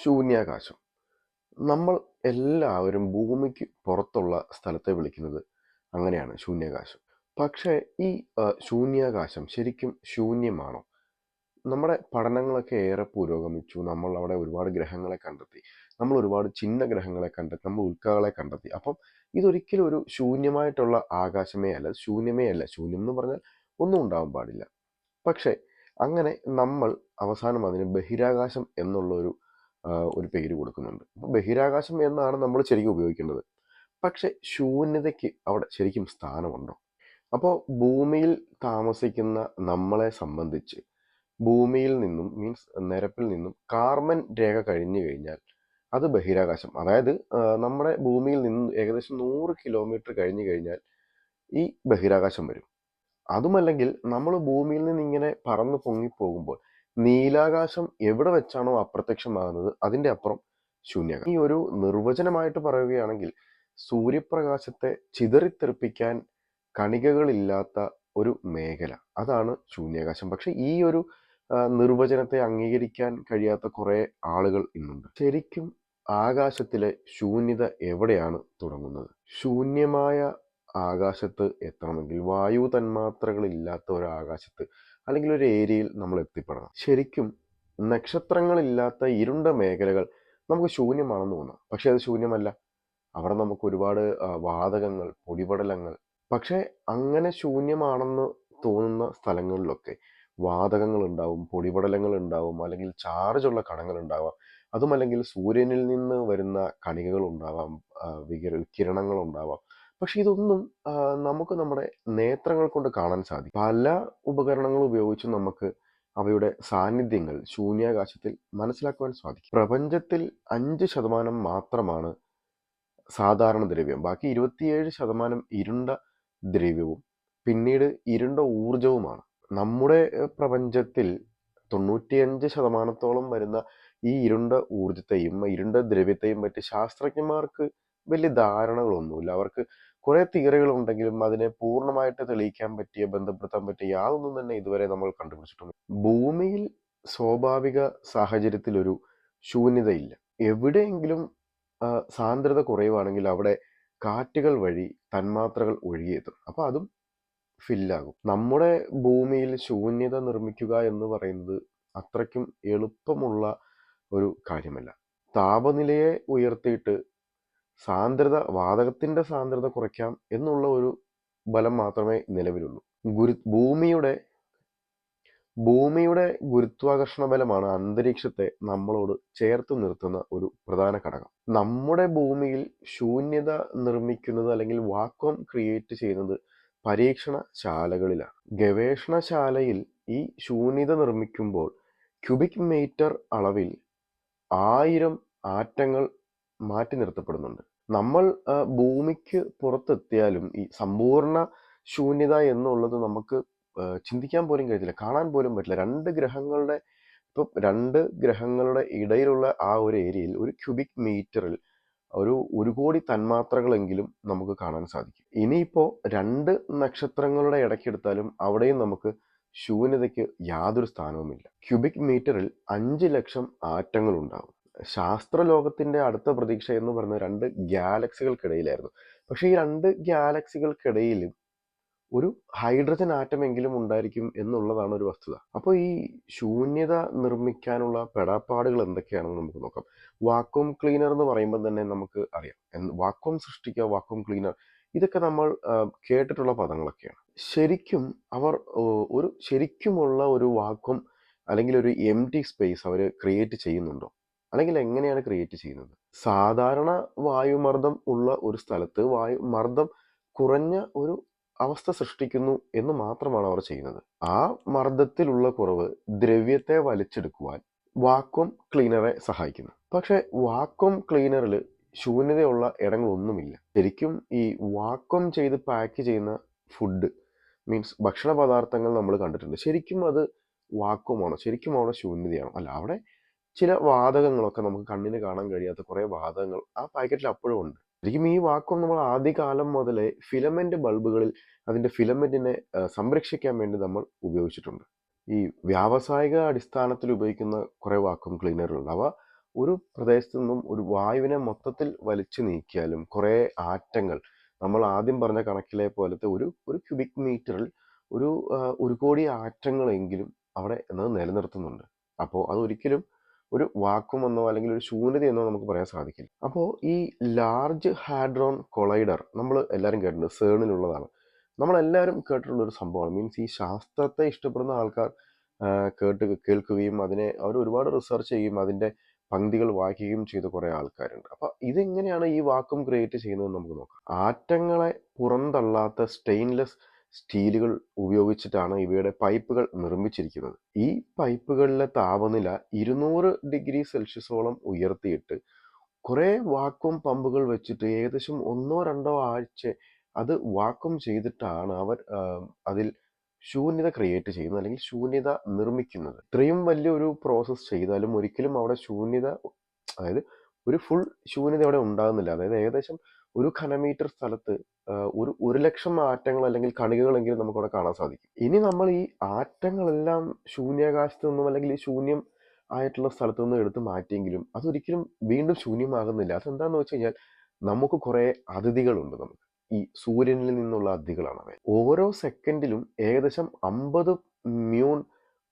ശൂന്യാകാശം. നമ്മൾ എല്ലാവരും ഭൂമിക്ക് പുറത്തുള്ള സ്ഥലത്തെ വിളിക്കുന്നത് അങ്ങനെയാണ്, ശൂന്യാകാശം. പക്ഷേ ഈ ശൂന്യാകാശം ശരിക്കും ശൂന്യമാണോ? നമ്മുടെ പഠനങ്ങളൊക്കെ ഏറെ പുരോഗമിച്ചു. നമ്മൾ അവിടെ ഒരുപാട് ഗ്രഹങ്ങളെ കണ്ടെത്തി. നമ്മൾ ഒരുപാട് ചിഹ്ന ഗ്രഹങ്ങളെ കണ്ടെത്തി. നമ്മൾ ഉൽക്കകളെ കണ്ടെത്തി. അപ്പം ഇതൊരിക്കലും ഒരു ശൂന്യമായിട്ടുള്ള ആകാശമേ അല്ല, ശൂന്യമേ അല്ല. ശൂന്യം എന്ന് പറഞ്ഞാൽ ഒന്നും ഉണ്ടാവാൻ പാടില്ല. പക്ഷേ അങ്ങനെ നമ്മൾ അവസാനം അതിന് ബഹിരാകാശം എന്നുള്ള ഒരു പേര് കൊടുക്കുന്നുണ്ട്. അപ്പോൾ ബഹിരാകാശം എന്നാണ് നമ്മൾ ശരിക്കും ഉപയോഗിക്കേണ്ടത്. പക്ഷെ ശൂന്യതയ്ക്ക് അവിടെ ശരിക്കും സ്ഥാനമുണ്ടോ? അപ്പോൾ ഭൂമിയിൽ താമസിക്കുന്ന നമ്മളെ സംബന്ധിച്ച് ഭൂമിയിൽ നിന്നും മീൻസ് നിരപ്പിൽ നിന്നും കാർബൺ രേഖ കഴിഞ്ഞു കഴിഞ്ഞാൽ അത് ബഹിരാകാശം. അതായത് നമ്മുടെ ഭൂമിയിൽ നിന്ന് ഏകദേശം 100 കിലോമീറ്റർ കഴിഞ്ഞു കഴിഞ്ഞാൽ ഈ ബഹിരാകാശം വരും. അതുമല്ലെങ്കിൽ നമ്മൾ ഭൂമിയിൽ നിന്ന് ഇങ്ങനെ പറന്ന് പൊങ്ങിപ്പോകുമ്പോൾ നീലാകാശം എവിടെ വെച്ചാണോ അപ്രത്യക്ഷമാകുന്നത് അതിൻ്റെ അപ്പുറം ശൂന്യാകാശം. ഈ ഒരു നിർവചനമായിട്ട് പറയുകയാണെങ്കിൽ സൂര്യപ്രകാശത്തെ ചിതറിത്തെറിപ്പിക്കാൻ കണികകളില്ലാത്ത ഒരു മേഖല, അതാണ് ശൂന്യാകാശം. പക്ഷെ ഈ ഒരു നിർവചനത്തെ അംഗീകരിക്കാൻ കഴിയാത്ത കുറേ ആളുകൾ ഇന്നുണ്ട്. ശരിക്കും ആകാശത്തിലെ ശൂന്യത എവിടെയാണ് തുടങ്ങുന്നത്? ശൂന്യമായ ആകാശത്ത് എത്തണമെങ്കിൽ വായു തന്മാത്രകളില്ലാത്ത ഒരു ആകാശത്ത് അല്ലെങ്കിൽ ഒരു ഏരിയയിൽ നമ്മൾ എത്തിപ്പെടണം. ശരിക്കും നക്ഷത്രങ്ങളില്ലാത്ത ഇരുണ്ട മേഖലകൾ നമുക്ക് ശൂന്യമാണെന്ന് തോന്നാം, പക്ഷെ അത് ശൂന്യമല്ല. അവിടെ നമുക്ക് ഒരുപാട് വാതകങ്ങൾ, പൊടിപടലങ്ങൾ. പക്ഷെ അങ്ങനെ ശൂന്യമാണെന്ന് തോന്നുന്ന സ്ഥലങ്ങളിലൊക്കെ വാതകങ്ങൾ ഉണ്ടാവും, പൊടിപടലങ്ങൾ ഉണ്ടാവും, അല്ലെങ്കിൽ ചാർജുള്ള കണങ്ങൾ ഉണ്ടാവാം. അതുമല്ലെങ്കിൽ സൂര്യനിൽ നിന്ന് വരുന്ന കണികകൾ ഉണ്ടാവാം, വികിരണങ്ങൾ ഉണ്ടാവാം. പക്ഷെ ഇതൊന്നും നമുക്ക് നമ്മുടെ നേത്രങ്ങൾ കൊണ്ട് കാണാൻ സാധിക്കും. പല ഉപകരണങ്ങൾ ഉപയോഗിച്ച് നമുക്ക് അവയുടെ സാന്നിധ്യങ്ങൾ ശൂന്യാകാശത്തിൽ മനസ്സിലാക്കുവാൻ സാധിക്കും. പ്രപഞ്ചത്തിൽ 5% മാത്രമാണ് സാധാരണ ദ്രവ്യം, ബാക്കി 27% ഇരുണ്ട ദ്രവ്യവും പിന്നീട് ഇരുണ്ട ഊർജവുമാണ്. നമ്മുടെ പ്രപഞ്ചത്തിൽ 95% വരുന്ന ഈ ഇരുണ്ട ഊർജത്തെയും ഇരുണ്ട ദ്രവ്യത്തെയും പറ്റി ശാസ്ത്രജ്ഞന്മാർക്ക് വലിയ ധാരണകളൊന്നുമില്ല. അവർക്ക് കുറെ തിയറികൾ ഉണ്ടെങ്കിലും അതിനെ പൂർണ്ണമായിട്ട് തെളിയിക്കാൻ പറ്റിയ, ബന്ധപ്പെടുത്താൻ പറ്റിയ യാതൊന്നും തന്നെ ഇതുവരെ നമ്മൾ കണ്ടുപിടിച്ചിട്ടുണ്ട്. ഭൂമിയിൽ സ്വാഭാവിക സാഹചര്യത്തിൽ ഒരു ശൂന്യതയില്ല. എവിടെയെങ്കിലും സാന്ദ്രത കുറയുവാണെങ്കിൽ അവിടെ കാറ്റുകൾ വഴി തന്മാത്രകൾ ഒഴുകിയെത്തും. അപ്പോൾ അതും ഫില്ലാകും. നമ്മുടെ ഭൂമിയിൽ ശൂന്യത നിർമ്മിക്കുക എന്ന് പറയുന്നത് അത്രയ്ക്കും എളുപ്പമുള്ള ഒരു കാര്യമല്ല. താപനിലയെ ഉയർത്തിയിട്ട് വാതകത്തിന്റെ സാന്ദ്രത കുറയ്ക്കാം എന്നുള്ള ഒരു ബലം മാത്രമേ നിലവിലുള്ളൂ. ഭൂമിയുടെ ഗുരുത്വാകർഷണ ബലമാണ് അന്തരീക്ഷത്തെ നമ്മളോട് ചേർത്ത് നിർത്തുന്ന ഒരു പ്രധാന ഘടകം. നമ്മുടെ ഭൂമിയിൽ ശൂന്യത നിർമ്മിക്കുന്നത് അല്ലെങ്കിൽ വാക്വം ക്രിയേറ്റ് ചെയ്യുന്നത് പരീക്ഷണശാലകളിലാണ്. ഗവേഷണശാലയിൽ ഈ ശൂന്യത നിർമ്മിക്കുമ്പോൾ ക്യൂബിക് മീറ്റർ അളവിൽ 1000 ആറ്റങ്ങൾ മാറ്റി നിർത്തപ്പെടുന്നുണ്ട്. നമ്മൾ ഭൂമിക്ക് പുറത്തെത്തിയാലും ഈ സമ്പൂർണ്ണ ശൂന്യത എന്നുള്ളത് നമുക്ക് ചിന്തിക്കാൻ പോലും കഴിയില്ല, കാണാൻ പോലും പറ്റില്ല. രണ്ട് ഗ്രഹങ്ങളുടെ ഇടയിലുള്ള ആ ഒരു ഏരിയയിൽ ഒരു ക്യൂബിക് മീറ്ററിൽ ഒരു കോടി തന്മാത്രകളെങ്കിലും നമുക്ക് കാണാൻ സാധിക്കും. ഇനിയിപ്പോൾ 2 നക്ഷത്രങ്ങളുടെ ഇടയ്ക്കെടുത്താലും അവിടെയും നമുക്ക് ശൂന്യതയ്ക്ക് യാതൊരു സ്ഥാനവുമില്ല. ക്യൂബിക് മീറ്ററിൽ 5 ലക്ഷം ആറ്റങ്ങൾ ഉണ്ടാവും. ശാസ്ത്രലോകത്തിന്റെ അടുത്ത പ്രതീക്ഷ എന്ന് പറയുന്നത് 2 ഗാലക്സികൾക്കിടയിലായിരുന്നു. പക്ഷേ ഈ 2 ഗാലക്സികൾക്കിടയിലും ഒരു ഹൈഡ്രജൻ ആറ്റമെങ്കിലും ഉണ്ടായിരിക്കും എന്നുള്ളതാണ് ഒരു വസ്തുത. അപ്പോൾ ഈ ശൂന്യത നിർമ്മിക്കാനുള്ള പെടാപ്പാടുകൾ എന്തൊക്കെയാണെന്ന് നമുക്ക് നോക്കാം. വാക്വം ക്ലീനർ എന്ന് പറയുമ്പോൾ തന്നെ നമുക്ക് അറിയാം, വാക്വം സൃഷ്ടിക്കുക, വാക്വം ക്ലീനർ, ഇതൊക്കെ നമ്മൾ കേട്ടിട്ടുള്ള പദങ്ങളൊക്കെയാണ്. ശരിക്കും അവർ ശരിക്കുമുള്ള ഒരു വാക്വം അല്ലെങ്കിൽ ഒരു എംപ്റ്റി സ്പേസ് അവർ ക്രിയേറ്റ് ചെയ്യുന്നുണ്ടോ? അല്ലെങ്കിൽ എങ്ങനെയാണ് ക്രിയേറ്റ് ചെയ്യുന്നത്? സാധാരണ വായുമർദ്ദം ഉള്ള ഒരു സ്ഥലത്ത് വായുമർദ്ദം കുറഞ്ഞ ഒരു അവസ്ഥ സൃഷ്ടിക്കുന്നു എന്ന് മാത്രമാണ് അവർ ചെയ്യുന്നത്. ആ മർദ്ദത്തിലുള്ള കുറവ് ദ്രവ്യത്തെ വലിച്ചെടുക്കുവാൻ വാക്വം ക്ലീനറെ സഹായിക്കുന്നു. പക്ഷെ വാക്വം ക്ലീനറിൽ ശൂന്യതയുള്ള ഇടങ്ങളൊന്നുമില്ല. ശരിക്കും ഈ വാക്വം ചെയ്ത് പാക്ക് ചെയ്യുന്ന ഫുഡ് മീൻസ് ഭക്ഷണ പദാർത്ഥങ്ങൾ നമ്മൾ കണ്ടിട്ടുണ്ട്. ശരിക്കും അത് വാക്വമാണോ? ശരിക്കും അവിടെ ശൂന്യതയാണോ? അല്ല, അവിടെ ചില വാതകങ്ങളൊക്കെ നമുക്ക് കണ്ണിന് കാണാൻ കഴിയാത്ത കുറേ വാതകങ്ങൾ ആ പാക്കറ്റിൽ അപ്പോഴും ഉണ്ട്. ശരിക്കും ഈ വാക്വം നമ്മൾ ആദ്യകാലം മുതലേ ഫിലമെന്റ് ബൾബുകളിൽ അതിൻ്റെ ഫിലമെന്റിനെ സംരക്ഷിക്കാൻ വേണ്ടി നമ്മൾ ഉപയോഗിച്ചിട്ടുണ്ട്. ഈ വ്യാവസായിക അടിസ്ഥാനത്തിൽ ഉപയോഗിക്കുന്ന കുറേ വാക്വം ക്ലീനറുകളുണ്ട്. അവ ഒരു പ്രദേശത്തു നിന്നും ഒരു വായുവിനെ മൊത്തത്തിൽ വലിച്ചു നീക്കിയാലും കുറേ ആറ്റങ്ങൾ, നമ്മൾ ആദ്യം പറഞ്ഞ കണക്കിലെ പോലത്തെ ഒരു ഒരു ക്യൂബിക് മീറ്ററിൽ ഒരു 1 കോടി ആറ്റങ്ങളെങ്കിലും അവിടെ എന്നത് നിലനിർത്തുന്നുണ്ട്. അപ്പോൾ അതൊരിക്കലും ഒരു വാക്വം എന്നോ അല്ലെങ്കിൽ ഒരു ശൂന്യതയെന്നോ നമുക്ക് പറയാൻ സാധിക്കില്ല. അപ്പോൾ ഈ ലാർജ് ഹാഡ്രോൺ കൊളൈഡർ നമ്മൾ എല്ലാവരും കേട്ടിട്ടുണ്ട്, സേണിലുള്ളതാണ്. നമ്മളെല്ലാവരും കേട്ടിട്ടുള്ള ഒരു സംഭവമാണ്. മീൻസ് ഈ ശാസ്ത്രത്തെ ഇഷ്ടപ്പെടുന്ന ആൾക്കാർ കേൾക്കുകയും അതിനെ അവർ ഒരുപാട് റിസർച്ച് ചെയ്യുകയും അതിൻ്റെ പങ്ക്തികൾ വായിക്കുകയും ചെയ്ത കുറേ ആൾക്കാരുണ്ട്. അപ്പോൾ ഇതെങ്ങനെയാണ് ഈ വാക്വം ക്രിയേറ്റ് ചെയ്യുന്നതെന്ന് നമുക്ക് നോക്കാം. ആറ്റങ്ങളെ പുറന്തള്ളാത്ത സ്റ്റെയിൻലെസ് സ്റ്റീലുകൾ ഉപയോഗിച്ചിട്ടാണ് ഇവയുടെ പൈപ്പുകൾ നിർമ്മിച്ചിരിക്കുന്നത്. ഈ പൈപ്പുകളിലെ താപനില 200 ഡിഗ്രി സെൽഷ്യസോളം ഉയർത്തിയിട്ട് കുറേ വാക്വം പമ്പുകൾ വെച്ചിട്ട് ഏകദേശം 1-2 ആഴ്ച അത് വാക്വം ചെയ്തിട്ടാണ് അവർ അതിൽ ശൂന്യത ക്രിയേറ്റ് ചെയ്യുന്നത്, അല്ലെങ്കിൽ ശൂന്യത നിർമ്മിക്കുന്നത്. ഇത്രയും വലിയൊരു പ്രോസസ്സ് ചെയ്താലും ഒരിക്കലും അവിടെ ശൂന്യത, അതായത് ഒരു ഫുൾ ശൂന്യത അവിടെ ഉണ്ടാകുന്നില്ല. അതായത് ഏകദേശം ഒരു ഘനമീറ്റർ സ്ഥലത്ത് ഒരു 1,00,000 ആറ്റങ്ങൾ അല്ലെങ്കിൽ കണികകളെങ്കിലും നമുക്കവിടെ കാണാൻ സാധിക്കും. ഇനി നമ്മൾ ഈ ആറ്റങ്ങളെല്ലാം ശൂന്യാകാശത്ത് നിന്നും അല്ലെങ്കിൽ ഈ ശൂന്യം ആയിട്ടുള്ള സ്ഥലത്തു നിന്ന് എടുത്ത് മാറ്റിയെങ്കിലും അതൊരിക്കലും വീണ്ടും ശൂന്യമാകുന്നില്ല. അതെന്താണെന്ന് വെച്ച് കഴിഞ്ഞാൽ നമുക്ക് കുറേ അതിഥികളുണ്ട്. നമുക്ക് ഈ സൂര്യനിൽ നിന്നുള്ള അതിഥികളാണ് അവ. ഓരോ സെക്കൻഡിലും ഏകദേശം 50 മ്യൂൺ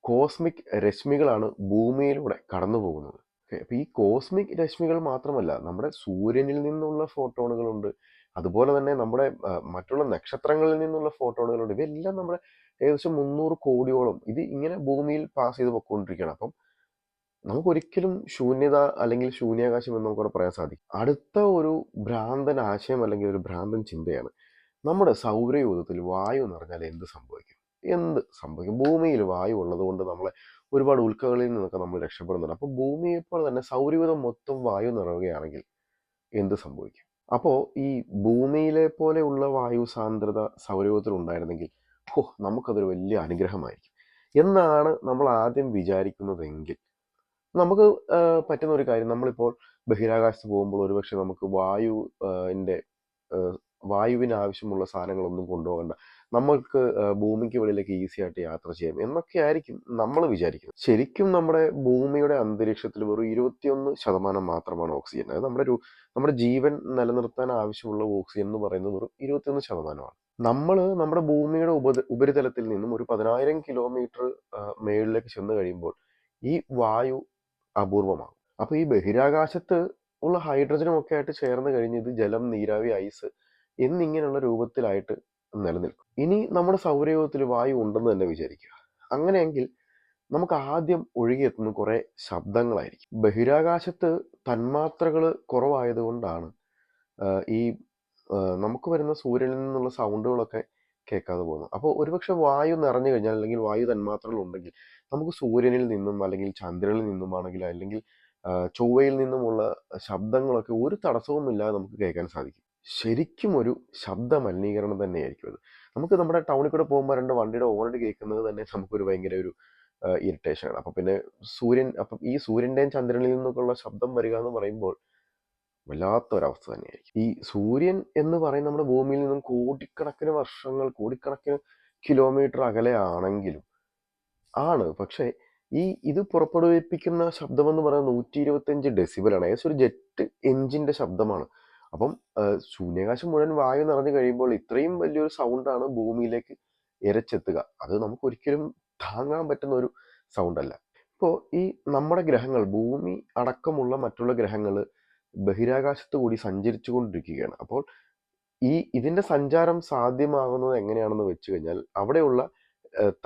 കോസ്മിക് രശ്മികളാണ് ഭൂമിയിലൂടെ കടന്നു പോകുന്നത്. അപ്പോൾ ഈ കോസ്മിക് രശ്മികൾ മാത്രമല്ല, നമ്മുടെ സൂര്യനിൽ നിന്നുള്ള ഫോട്ടോണുകളുണ്ട്, അതുപോലെ തന്നെ നമ്മുടെ മറ്റുള്ള നക്ഷത്രങ്ങളിൽ നിന്നുള്ള ഫോട്ടോണുകളുണ്ട്. ഇവയെല്ലാം നമ്മുടെ ഏകദേശം 300 കോടിയോളം ഇത് ഇങ്ങനെ ഭൂമിയിൽ പാസ് ചെയ്ത് പൊയ്ക്കൊണ്ടിരിക്കുകയാണ്. അപ്പം നമുക്കൊരിക്കലും ശൂന്യത അല്ലെങ്കിൽ ശൂന്യാകാശം എന്ന് നമുക്കവിടെ പറയാൻ സാധിക്കും. അടുത്ത ഒരു ഭ്രാന്തൻ ആശയം അല്ലെങ്കിൽ ഒരു ഭ്രാന്തൻ ചിന്തയാണ്, നമ്മുടെ സൗരയൂഥത്തിൽ വായു നിറഞ്ഞാൽ എന്ത് സംഭവിക്കും? എന്ത് സംഭവിക്കും? ഭൂമിയിൽ വായു ഉള്ളത് കൊണ്ട് നമ്മളെ ഒരുപാട് ഉൽക്കകളിൽ നിന്നൊക്കെ നമ്മൾ രക്ഷപ്പെടുന്നുണ്ട്. അപ്പോൾ ഭൂമിയെപ്പോലെ തന്നെ സൗരയൂഥം മൊത്തം വായു നിറയുകയാണെങ്കിൽ എന്ത് സംഭവിക്കും? അപ്പോൾ ഈ ഭൂമിയിലെ പോലെയുള്ള വായു സാന്ദ്രത സൗരയൂഥത്തിൽ ഉണ്ടായിരുന്നെങ്കിൽ നമുക്കതൊരു വലിയ അനുഗ്രഹമായിരിക്കും എന്നാണ് നമ്മൾ ആദ്യം വിചാരിക്കുന്നതെങ്കിൽ, നമുക്ക് പറ്റുന്ന ഒരു കാര്യം, നമ്മളിപ്പോൾ ബഹിരാകാശത്ത് പോകുമ്പോൾ ഒരുപക്ഷെ നമുക്ക് വായുവിന് ആവശ്യമുള്ള സാധനങ്ങളൊന്നും കൊണ്ടുപോകണ്ട, നമ്മൾക്ക് ഭൂമിക്ക് വെളിയിലേക്ക് ഈസി ആയിട്ട് യാത്ര ചെയ്യാം എന്നൊക്കെ ആയിരിക്കും നമ്മൾ വിചാരിക്കുന്നത്. ശരിക്കും നമ്മുടെ ഭൂമിയുടെ അന്തരീക്ഷത്തിൽ വെറും 21% മാത്രമാണ് ഓക്സിജൻ. അത് നമ്മുടെ ജീവൻ നിലനിർത്താൻ ആവശ്യമുള്ള ഓക്സിജൻ എന്ന് പറയുന്നത് വെറും 21%. നമ്മുടെ ഭൂമിയുടെ ഉപരിതലത്തിൽ നിന്നും ഒരു 10,000 കിലോമീറ്റർ മേളിലേക്ക് ചെന്ന് കഴിയുമ്പോൾ ഈ വായു അപൂർവമാകും. അപ്പോൾ ഈ ബഹിരാകാശത്ത് ഉള്ള ഹൈഡ്രജനും ഒക്കെ ആയിട്ട് ചേർന്ന് കഴിഞ്ഞ് ഇത് ജലം, നീരാവി, ഐസ് എന്നിങ്ങനെയുള്ള രൂപത്തിലായിട്ട് നിലനിൽക്കും. ഇനി നമ്മുടെ സൗരയൂഥത്തിൽ വായു ഉണ്ടെന്ന് തന്നെ വിചാരിക്കുക. അങ്ങനെയെങ്കിൽ നമുക്ക് ആദ്യം ഒഴുകിയെത്തുന്ന കുറേ ശബ്ദങ്ങളായിരിക്കും. ബഹിരാകാശത്ത് തന്മാത്രകൾ കുറവായതുകൊണ്ടാണ് ഈ നമുക്ക് വരുന്ന സൂര്യനിൽ നിന്നുള്ള സൗണ്ടുകളൊക്കെ കേൾക്കാതെ പോകുന്നു. അപ്പോൾ ഒരുപക്ഷെ വായു നിറഞ്ഞു കഴിഞ്ഞാൽ അല്ലെങ്കിൽ വായു തന്മാത്രകൾ ഉണ്ടെങ്കിൽ നമുക്ക് സൂര്യനിൽ നിന്നും അല്ലെങ്കിൽ ചന്ദ്രനിൽ നിന്നുമാണെങ്കിൽ അല്ലെങ്കിൽ ചൊവ്വയിൽ നിന്നുമുള്ള ശബ്ദങ്ങളൊക്കെ ഒരു തടസ്സവുമില്ലാതെ നമുക്ക് കേൾക്കാൻ സാധിക്കും. ശരിക്കും ഒരു ശബ്ദ മലിനീകരണം തന്നെയായിരിക്കും അത്. നമുക്ക് നമ്മുടെ ടൗണിൽ കൂടെ പോകുമ്പോൾ 2 വണ്ടിയുടെ ഓൾറെഡി കേൾക്കുന്നത് തന്നെ നമുക്കൊരു ഭയങ്കര ഒരു ഇറിറ്റേഷനാണ്. അപ്പം പിന്നെ അപ്പം ഈ സൂര്യൻ്റെയും ചന്ദ്രനിൽ നിന്നൊക്കെയുള്ള ശബ്ദം വരിക എന്ന് പറയുമ്പോൾ വല്ലാത്തൊരവസ്ഥ തന്നെയായിരിക്കും. ഈ സൂര്യൻ എന്ന് പറയുന്നത് നമ്മുടെ ഭൂമിയിൽ നിന്നും കോടിക്കണക്കിന് വർഷങ്ങൾ, കോടിക്കണക്കിന് കിലോമീറ്റർ അകലെയാണെങ്കിലും പക്ഷേ ഇത് പുറപ്പെടുവിപ്പിക്കുന്ന ശബ്ദമെന്ന് പറയുന്നത് 125 ഡെസിബലാണ്. ഏകദേശം ഒരു ജെറ്റ് എഞ്ചിൻ്റെ ശബ്ദമാണ്. അപ്പം ശൂന്യാകാശം മുഴുവൻ വായു നിറഞ്ഞു കഴിയുമ്പോൾ ഇത്രയും വലിയൊരു സൗണ്ടാണ് ഭൂമിയിലേക്ക് ഇരച്ചെത്തുക. അത് നമുക്കൊരിക്കലും താങ്ങാൻ പറ്റുന്ന ഒരു സൗണ്ടല്ല. ഇപ്പോൾ ഈ നമ്മുടെ ഗ്രഹങ്ങൾ, ഭൂമി അടക്കമുള്ള മറ്റുള്ള ഗ്രഹങ്ങൾ ബഹിരാകാശത്ത് കൂടി സഞ്ചരിച്ചു കൊണ്ടിരിക്കുകയാണ്. അപ്പോൾ ഇതിൻ്റെ സഞ്ചാരം സാധ്യമാകുന്നത് എങ്ങനെയാണെന്ന് വെച്ച് കഴിഞ്ഞാൽ അവിടെയുള്ള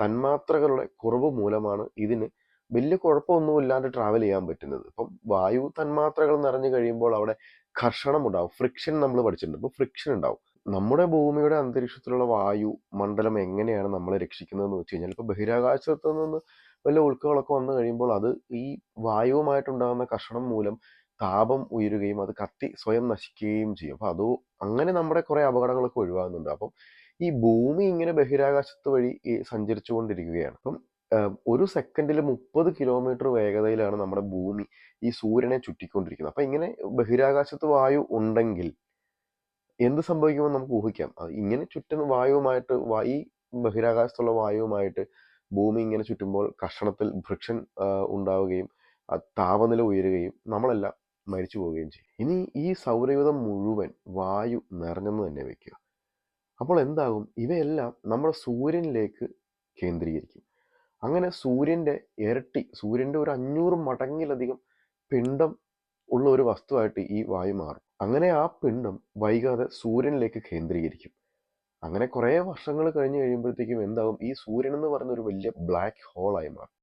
തന്മാത്രകളുടെ കുറവ് മൂലമാണ് ഇതിന് വലിയ കുഴപ്പമൊന്നുമില്ലാണ്ട് ട്രാവൽ ചെയ്യാൻ പറ്റുന്നത്. ഇപ്പം വായു തന്മാത്രകൾ നിറഞ്ഞു കഴിയുമ്പോൾ അവിടെ ഘർഷണം ഉണ്ടാവും, ഫ്രിക്ഷൻ നമ്മൾ പഠിച്ചിട്ടുണ്ട്. ഇപ്പോൾ ഫ്രിക്ഷൻ ഉണ്ടാവും. നമ്മുടെ ഭൂമിയുടെ അന്തരീക്ഷത്തിലുള്ള വായു മണ്ഡലം എങ്ങനെയാണ് നമ്മളെ രക്ഷിക്കുന്നതെന്ന് വെച്ച് കഴിഞ്ഞാൽ, ഇപ്പോൾ ബഹിരാകാശത്ത് നിന്ന് വല്ല ഉൽക്കകളൊക്കെ വന്നു കഴിയുമ്പോൾ അത് ഈ വായുവുമായിട്ടുണ്ടാകുന്ന ഘർഷണം മൂലം താപം ഉയരുകയും അത് കത്തി സ്വയം നശിക്കുകയും ചെയ്യും. അപ്പോൾ അങ്ങനെ നമ്മുടെ കുറേ അപകടങ്ങളൊക്കെ ഒഴിവാകുന്നുണ്ട്. അപ്പം ഈ ഭൂമി ഇങ്ങനെ ബഹിരാകാശത്ത് വഴി സഞ്ചരിച്ചു കൊണ്ടിരിക്കുകയാണ്. അപ്പം ഒരു സെക്കൻഡിൽ 30 കിലോമീറ്റർ വേഗതയിലാണ് നമ്മുടെ ഭൂമി ഈ സൂര്യനെ ചുറ്റിക്കൊണ്ടിരിക്കുന്നത്. അപ്പം ഇങ്ങനെ ബഹിരാകാശത്ത് വായു ഉണ്ടെങ്കിൽ എന്ത് സംഭവിക്കുമെന്ന് നമുക്ക് ഊഹിക്കാം. ഇങ്ങനെ ചുറ്റുന്ന വായുവുമായിട്ട് ഈ ബഹിരാകാശത്തുള്ള വായുവുമായിട്ട് ഭൂമി ഇങ്ങനെ ചുറ്റുമ്പോൾ ഘർഷണത്തിൽ ഫ്രിക്ഷൻ ഉണ്ടാവുകയും താപനില ഉയരുകയും നമ്മളെല്ലാം മരിച്ചു പോവുകയും ചെയ്യും. ഇനി ഈ സൗരയൂഥം മുഴുവൻ വായു നിറഞ്ഞെന്ന് തന്നെ വെക്കുക. അപ്പോൾ എന്താകും? ഇവയെല്ലാം നമ്മുടെ സൂര്യനിലേക്ക് കേന്ദ്രീകരിക്കും. അങ്ങനെ സൂര്യൻ്റെ ഇരട്ടി, സൂര്യൻ്റെ ഒരു 500 മടങ്ങിലധികം പിണ്ഡം ഉള്ള ഒരു വസ്തുവായിട്ട് ഈ വായു മാറും. അങ്ങനെ ആ പിണ്ഡം വൈകാതെ സൂര്യനിലേക്ക് കേന്ദ്രീകരിക്കും. അങ്ങനെ കുറേ വർഷങ്ങൾ കഴിഞ്ഞ് കഴിയുമ്പോഴത്തേക്കും എന്താകും? ഈ സൂര്യൻ എന്ന് പറയുന്ന ഒരു വലിയ ബ്ലാക്ക് ഹോളായി മാറും.